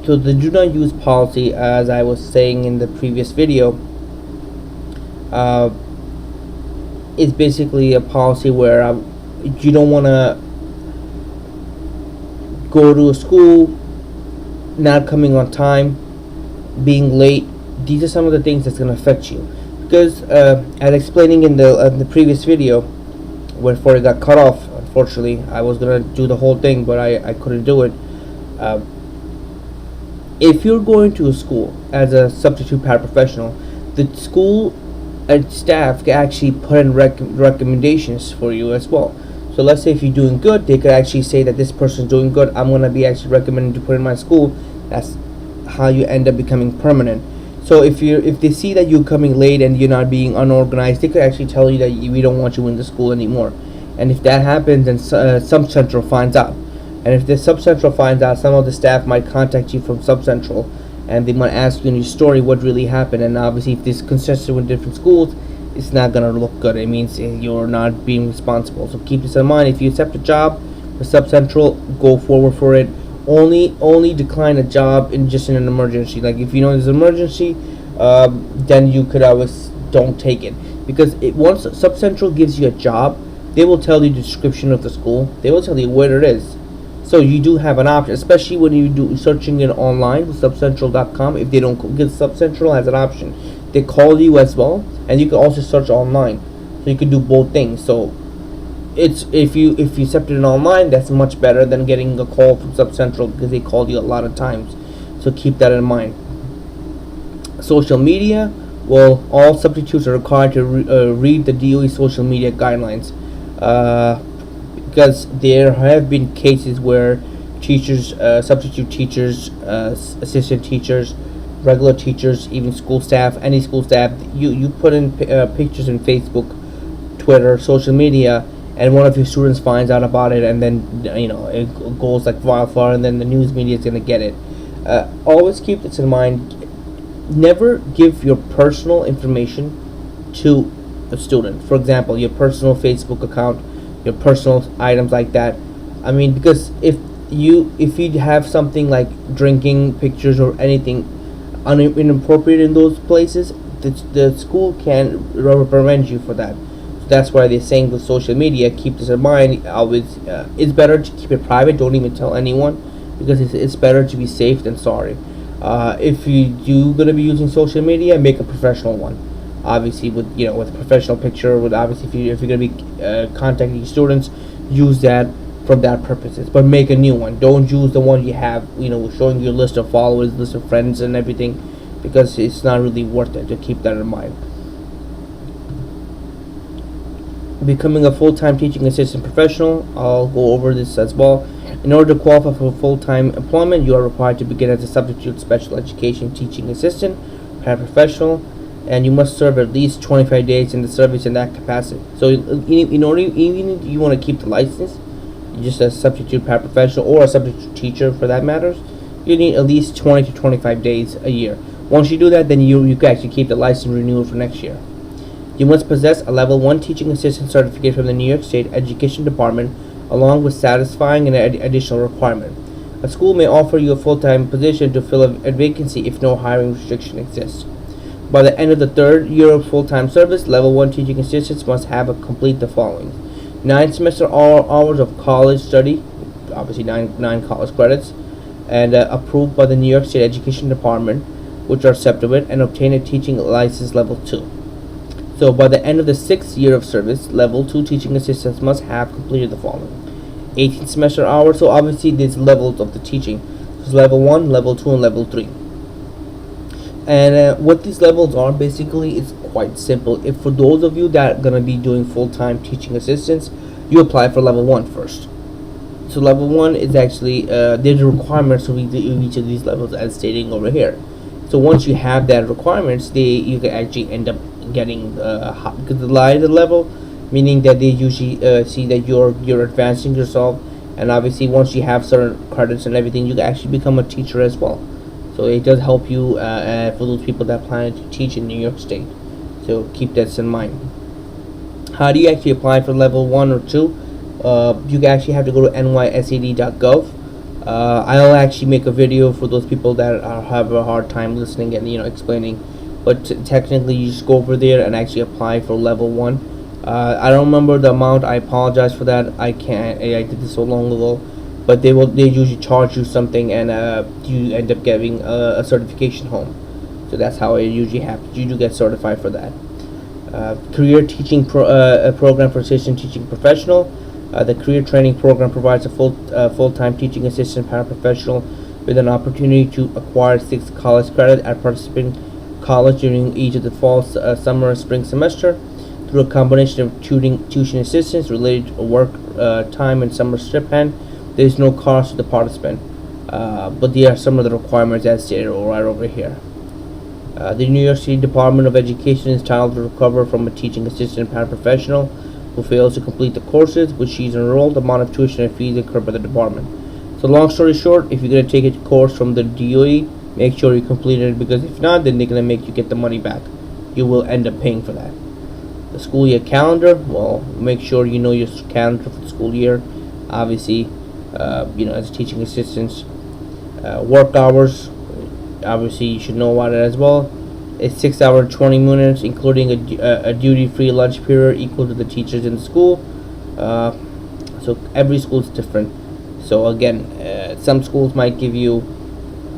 So the do not use policy, as I was saying in the previous video, uh, is basically a policy where you don't want to go to a school not coming on time, being late. These are some of the things that's going to affect you, because as explaining in the previous video, before it got cut off, unfortunately I was going to do the whole thing, but I couldn't do it. uh, if you're going to a school as a substitute paraprofessional, the school and staff can actually put in recommendations for you as well. So let's say if you're doing good, they could actually say that this person's doing good, I'm going to be actually recommended to put in my school. That's how you end up becoming permanent. So if they see that you're coming late and you're not being unorganized, they could actually tell you that we don't want you in the school anymore. And if that happens, then Sub Central finds out. And if the Sub Central finds out, some of the staff might contact you from Sub Central, and they might ask you in your story what really happened. And obviously, if this is consistent with different schools, it's not gonna look good. It means you're not being responsible. So keep this in mind. If you accept a job with Sub Central, go forward for it. Only decline a job in just in an emergency. Like if you know there's an emergency, then you could always don't take it, because once Sub Central gives you a job, they will tell you the description of the school. They will tell you where it is. So you do have an option, especially when you do searching it online with subcentral.com. If they don't get Sub Central as an option, they call you as well, and you can also search online. So you can do both things. So it's if you accept it online, that's much better than getting a call from Sub Central, because they call you a lot of times. So keep that in mind. Social media, well, all substitutes are required to read the DOE social media guidelines, because there have been cases where teachers, substitute teachers, assistant teachers, regular teachers, even school staff, any school staff, you put in pictures in Facebook, Twitter, social media, and one of your students finds out about it, and then it goes like wildfire, and then the news media is going to get it. Always keep this in mind. Never give your personal information to a student. For example, your personal Facebook account, your personal items like that. I mean, because if you have something like drinking pictures or anything inappropriate in those places, the school can reprimand you for that. So that's why they're saying with social media, keep this in mind. Always, it's better to keep it private. Don't even tell anyone, because it's better to be safe than sorry. If you're gonna be using social media, make a professional one. Obviously, with a professional picture. With obviously, if you're gonna be contacting students, use that for that purposes. But make a new one. Don't use the one you have. Showing your list of followers, list of friends, and everything, because it's not really worth it. To keep that in mind. Becoming a full-time teaching assistant professional, I'll go over this as well. In order to qualify for full-time employment, you are required to begin as a substitute special education teaching assistant, paraprofessional, and you must serve at least 25 days in the service in that capacity. So, in order, even if you want to keep the license, just a substitute paraprofessional or a substitute teacher for that matters, you need at least 20 to 25 days a year. Once you do that, then you can actually keep the license renewal for next year. You must possess a level 1 teaching assistant certificate from the New York State Education Department, along with satisfying an additional requirement. A school may offer you a full-time position to fill a vacancy if no hiring restriction exists. By the end of the 3rd year of full-time service, level 1 teaching assistants must have complete the following: 9 semester hours of college study, obviously 9 college credits, and approved by the New York State Education Department, which are accepted, and obtain a teaching license level 2. So by the end of the 6th year of service, level 2 teaching assistants must have completed the following: 18 semester hours. So obviously there's levels of the teaching. There's level 1, level 2, and level 3. And what these levels are, basically, it's quite simple. If for those of you that are going to be doing full-time teaching assistants, you apply for level 1 first. So level 1 is actually, there's requirements of each of these levels as stating over here. So once you have that requirements, you can actually end up getting because the lighter level, meaning that they usually see that you're advancing yourself, and obviously once you have certain credits and everything, you can actually become a teacher as well. So it does help you for those people that plan to teach in New York State. So keep that in mind. How do you actually apply for level 1 or 2? You actually have to go to nysed.gov I'll actually make a video for those people that have a hard time listening and explaining. But technically, you just go over there and actually apply for level 1. I don't remember the amount. I apologize for that. I can't. I did this so long ago. But they usually charge you something, and you end up getting a certification home. So that's how it usually happens. You do get certified for that. Career teaching program for assistant teaching professional. The career training program provides a full-time teaching assistant paraprofessional with an opportunity to acquire 6 college credit at participating college during each of the fall, summer, and spring semester through a combination of tuition assistance, related work time, and summer stipend. There is no cost to the participant, but there are some of the requirements as stated right over here. The New York City Department of Education is entitled to recover from a teaching assistant paraprofessional who fails to complete the courses which she's enrolled, the amount of tuition and fees incurred by the department. So long story short, if you're going to take a course from the DOE, make sure you complete it, because if not, then they're going to make you get the money back. You will end up paying for that. The school year calendar, well, make sure you know your calendar for the school year. Obviously, as teaching assistants. Work hours, obviously you should know about it as well. It's 6 hours and 20 minutes, including a duty-free lunch period equal to the teachers in the school. So every school is different. So again, some schools might give you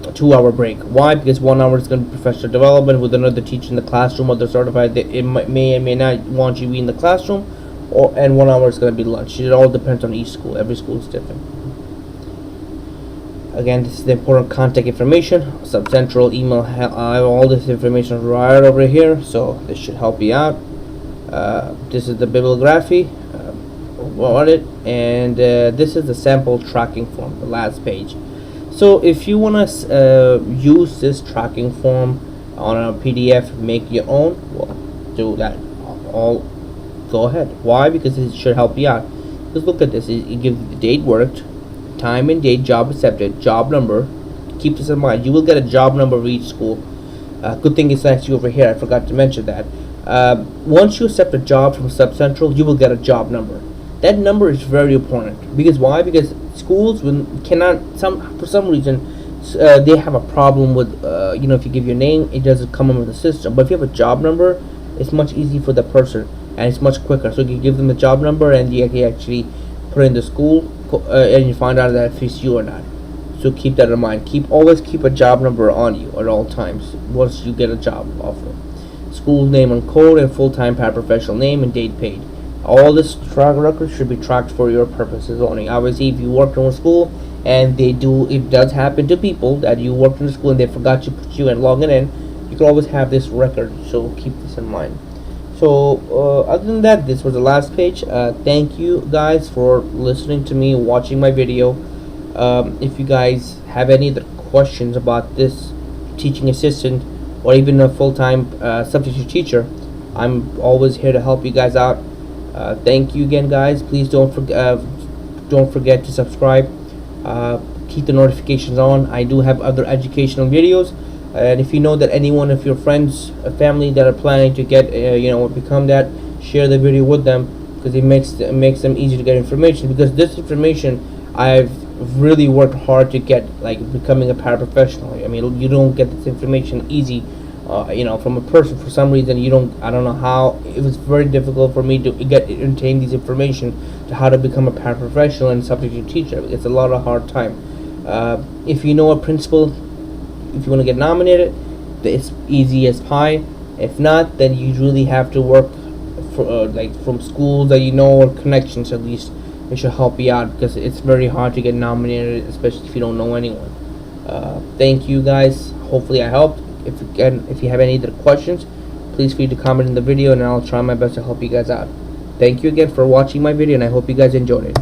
a 2-hour break. Why? Because 1 hour is going to be professional development with another teacher in the classroom, or they're certified. It may or may not want you to be in the classroom, and 1 hour is going to be lunch. It all depends on each school. Every school is different. Again, this is the important contact information. Subcentral email. I have all this information right over here, so this should help you out. This is the bibliography on it, and this is the sample tracking form, the last page. So if you want to use this tracking form on a PDF, make your own, well, do that. Go ahead. Why? Because it should help you out. Just look at this. It gives you the date worked, time and date, job accepted, job number. Keep this in mind. You will get a job number for each school. Good thing it's actually over here. I forgot to mention that. Once you accept a job from Subcentral, you will get a job number. That number is very important. Because why? Because schools for some reason they have a problem with if you give your name, it doesn't come into the system. But if you have a job number, it's much easier for the person, and it's much quicker. So you give them the job number, and you can actually put in the school, and you find out that if it's you or not. So keep that in mind. Always keep a job number on you at all times once you get a job offer. School name and code, and full-time paraprofessional name and date paid. All this track record should be tracked for your purposes only. Obviously, if you work in a school and it does happen to people that you worked in the school and they forgot to put you and log it in, you can always have this record. So keep this in mind. So other than that, this was the last page. Thank you guys for listening to me, watching my video. If you guys have any other questions about this teaching assistant or even a full-time substitute teacher, I'm always here to help you guys out. Thank you again, guys. Please don't forget to subscribe. Keep the notifications on. I do have other educational videos, and if you know that anyone of your friends, family that are planning to get become that, share the video with them, because it makes them easy to get information. Because this information I've really worked hard to get, like becoming a paraprofessional. I mean, you don't get this information easy. From a person. For some reason, I don't know how. It was very difficult for me to obtain these information to how to become a paraprofessional and substitute teacher. It's a lot of hard time. If you know a principal, if you want to get nominated, it's easy as pie. If not, then you really have to work for from schools that or connections at least. It should help you out, because it's very hard to get nominated, especially if you don't know anyone. Thank you guys. Hopefully I helped. If you have any other questions, please feel free to comment in the video, and I'll try my best to help you guys out. Thank you again for watching my video, and I hope you guys enjoyed it.